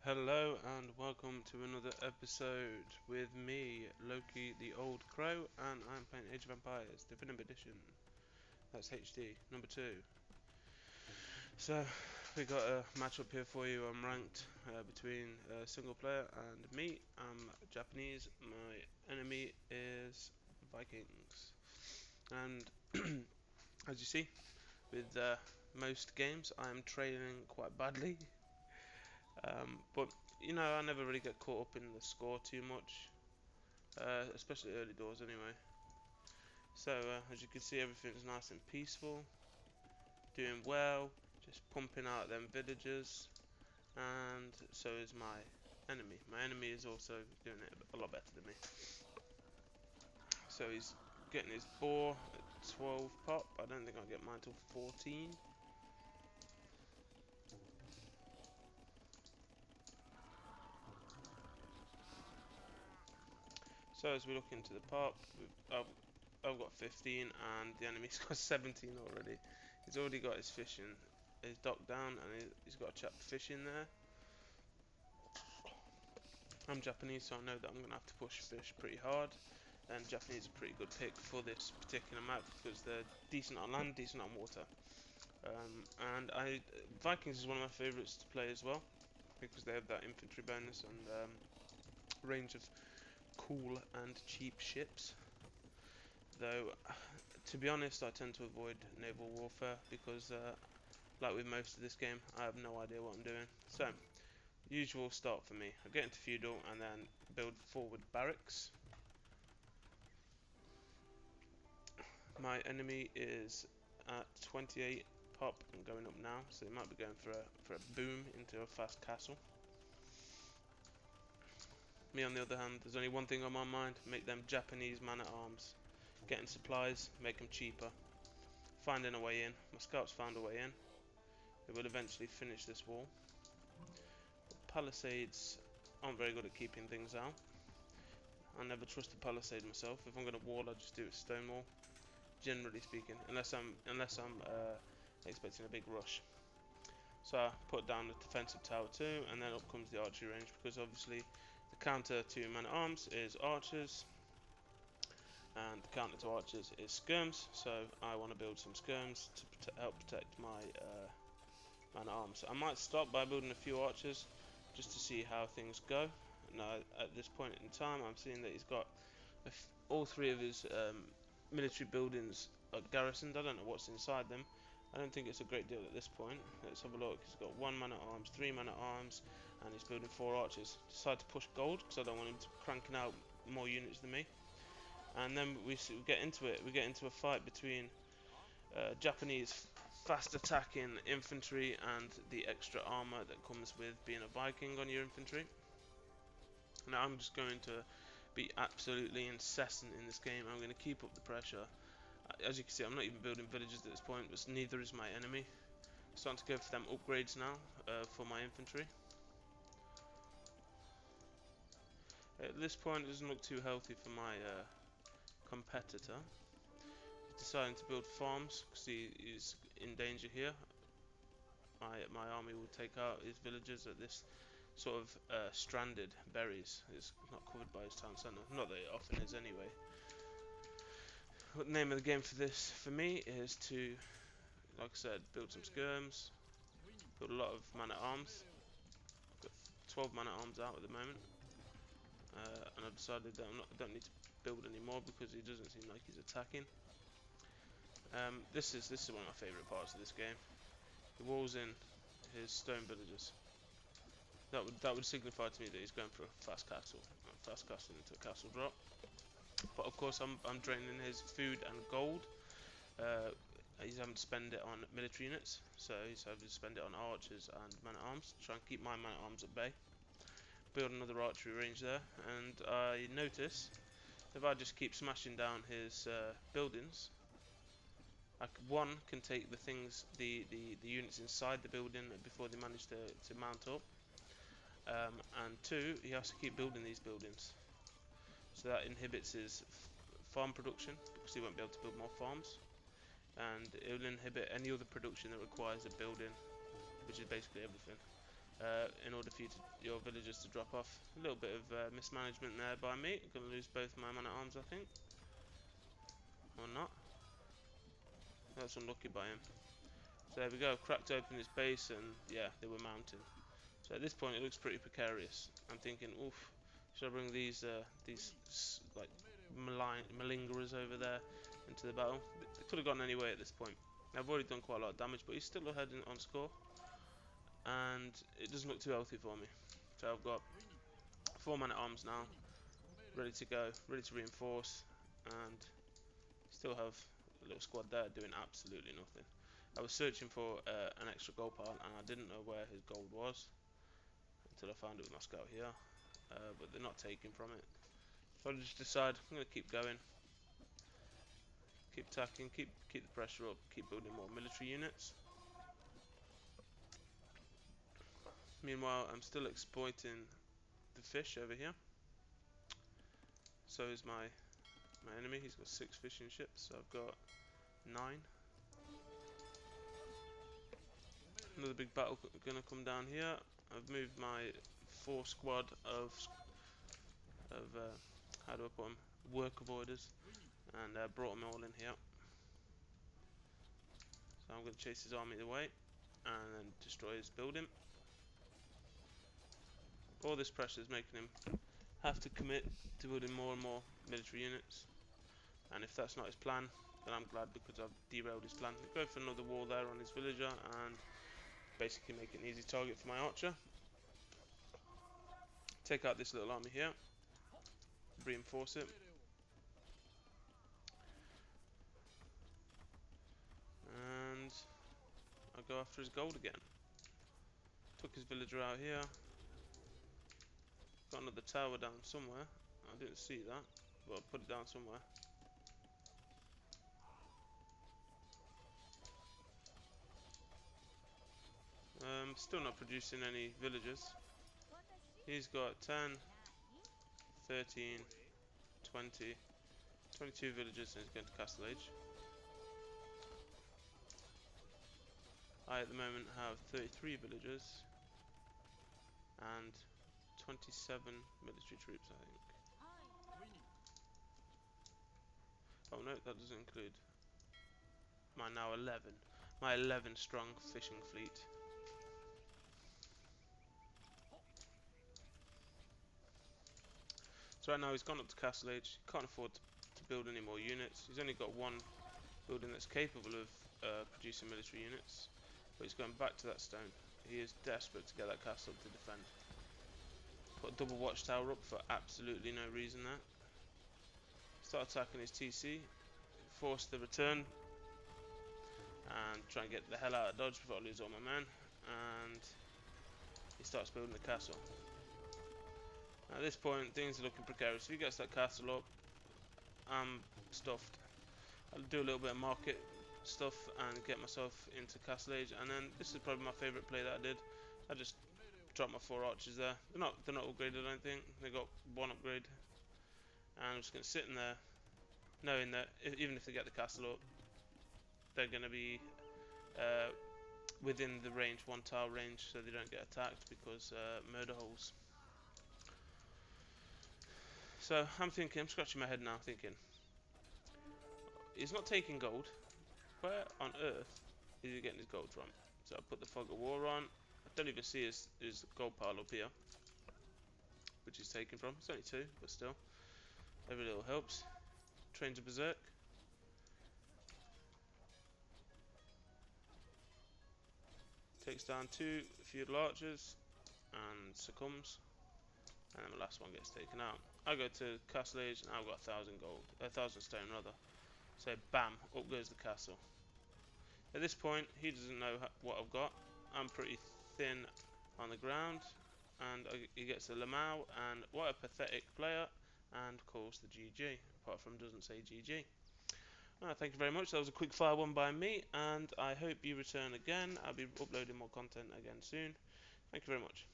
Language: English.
Hello and welcome to another episode with me, Loki the Old Crow, and I'm playing Age of Empires, Definitive Edition. That's HD, number 2. So, we got a matchup here for you on Ranked between single player and me. I'm Japanese, my enemy is Vikings. And as you see, with most games, I'm trailing quite badly. But I never really get caught up in the score too much, especially early doors anyway. So as you can see, everything's nice and peaceful, doing well, just pumping out them villagers, and so is my enemy. My enemy is also doing it a lot better than me. So he's getting his boar at 12 pop. I don't think I'll get mine till 14. So as we look into the pop, I've got 15 and the enemy's got 17 already. He's already got his fish in, his dock down, and he's got a chap fishing there. I'm Japanese, so I know that I'm going to have to push fish pretty hard. And Japanese are a pretty good pick for this particular map because they're decent on land, decent on water. And Vikings is one of my favourites to play as well because they have that infantry bonus and range of cool and cheap ships. Though, to be honest, I tend to avoid naval warfare because, like with most of this game, I have no idea what I'm doing. So, usual start for me. I get into feudal and then build forward barracks. My enemy is at 28 pop and going up now, so they might be going for a boom into a fast castle. Me on the other hand, there's only one thing on my mind: make them Japanese man-at-arms. Getting supplies, make them cheaper. Finding a way in. My scouts found a way in. They will eventually finish this wall. But palisades aren't very good at keeping things out. I never trust a palisade myself. If I'm going to wall, I just do it stone wall. Generally speaking, unless I'm expecting a big rush. So I put down the defensive tower too, and then up comes the archery range because obviously the counter to man-at-arms is archers, and the counter to archers is skirms. So I want to build some skirms to help protect my man-at-arms. I might start by building a few archers just to see how things go. Now at this point in time, I'm seeing that he's got all three of his military buildings are garrisoned. I don't know what's inside them. I don't think it's a great deal at this point. Let's have a look. He's got 1 man at arms, 3 man at arms, and he's building 4 archers. Decide to push gold because I don't want him to cranking out more units than me. And then we get into it. We get into a fight between Japanese fast attacking infantry and the extra armor that comes with being a Viking on your infantry. Now I'm just going to be absolutely incessant in this game. I'm going to keep up the pressure. As you can see, I'm not even building villages at this point, but neither is my enemy. I'm starting to go for them upgrades now for my infantry. At this point, it doesn't look too healthy for my competitor. He's deciding to build farms because he is in danger here. My army will take out his villagers at this sort of stranded berries. It's not covered by his town centre. Not that it often is anyway. The name of the game for me is to, like I said, build some skirms, build a lot of man-at-arms. Got 12 man-at-arms out at the moment, and I've decided that I don't need to build anymore because he doesn't seem like he's attacking. This is one of my favourite parts of this game. He walls in his stone villagers. That would signify to me that he's going for a fast castle into a castle drop. But of course, I'm draining his food and gold. He's having to spend it on military units, so he's having to spend it on archers and man-at-arms to try and keep my man-at-arms at bay. Build another archery range there, and I notice if I just keep smashing down his buildings, one can take the things, the units inside the building before they manage to mount up, and 2, he has to keep building these buildings. So that inhibits his farm production because he won't be able to build more farms, and it will inhibit any other production that requires a building, which is basically everything. in order for your villagers to drop off. A little bit of mismanagement there by me. I'm going to lose both my man-at-arms, I think. Or not. That's unlucky by him. So there we go, cracked open his base, and yeah, they were mounting. So at this point it looks pretty precarious. I'm thinking, oof, should I bring these like malingerers over there into the battle? They could have gone anyway at this point. I've already done quite a lot of damage, but he's still ahead on score, and it doesn't look too healthy for me. So I've got 4 man-at-arms now, ready to go, ready to reinforce, and still have a little squad there doing absolutely nothing. I was searching for an extra gold pile, and I didn't know where his gold was until I found it with my scout here, but they're not taking from it. So I just decide I'm going to keep going, keep attacking, keep the pressure up, keep building more military units. Meanwhile, I'm still exploiting the fish over here. So is my enemy. He's got 6 fishing ships, so I've got 9. Another big battle gonna come down here. I've moved my 4 squad of how do I put them, work avoiders, and brought them all in here. So I'm going to chase his army away and then destroy his building. All this pressure is making him have to commit to building more and more military units, and if that's not his plan, then I'm glad, because I've derailed his plan. Go for another wall there on his villager and basically make it an easy target for my archer. Take out this little army here, reinforce it, and I'll go after his gold again. Took his villager out here. Got another tower down somewhere. I didn't see that, but I'll put it down somewhere. Still not producing any villagers. He's got 10, 13, 20, 22 villagers, and he's going to Castle Age. I at the moment have 33 villagers and 27 military troops, I think. Oh no, that doesn't include my now 11 strong fishing fleet. So right now he's gone up to Castle Age. He can't afford to build any more units. He's only got 1 building that's capable of producing military units, but he's going back to that stone. He is desperate to get that castle to defend. Put a double watchtower up for absolutely no reason there. Start attacking his TC, force the return, and try and get the hell out of dodge before I lose all my men. And he starts building the castle. At this point, things are looking precarious. If he gets that castle up, I'm stuffed. I'll do a little bit of market stuff and get myself into Castle Age, and then this is probably my favourite play that I did. I just dropped my 4 archers there. They're not upgraded, I don't think. They got 1 upgrade, and I'm just going to sit in there, knowing that even if they get the castle up, they're going to be within the range, 1 tile range, so they don't get attacked because murder holes. So I'm scratching my head now, thinking, he's not taking gold. Where on earth is he getting his gold from? So I put the fog of war on. I don't even see his gold pile up here, which he's taken from. It's only 2, but still, every little helps. Trains a berserk. Takes down 2 feudal archers and succumbs, and then the last one gets taken out. I go to Castle Age and I've got 1,000 gold, 1,000 stone rather. So bam, up goes the castle. At this point, he doesn't know what I've got. I'm pretty thin on the ground, and he gets a Lamau, and what a pathetic player, and calls the GG. Apart from doesn't say GG. Thank you very much. That was a quick fire one by me, and I hope you return again. I'll be uploading more content again soon. Thank you very much.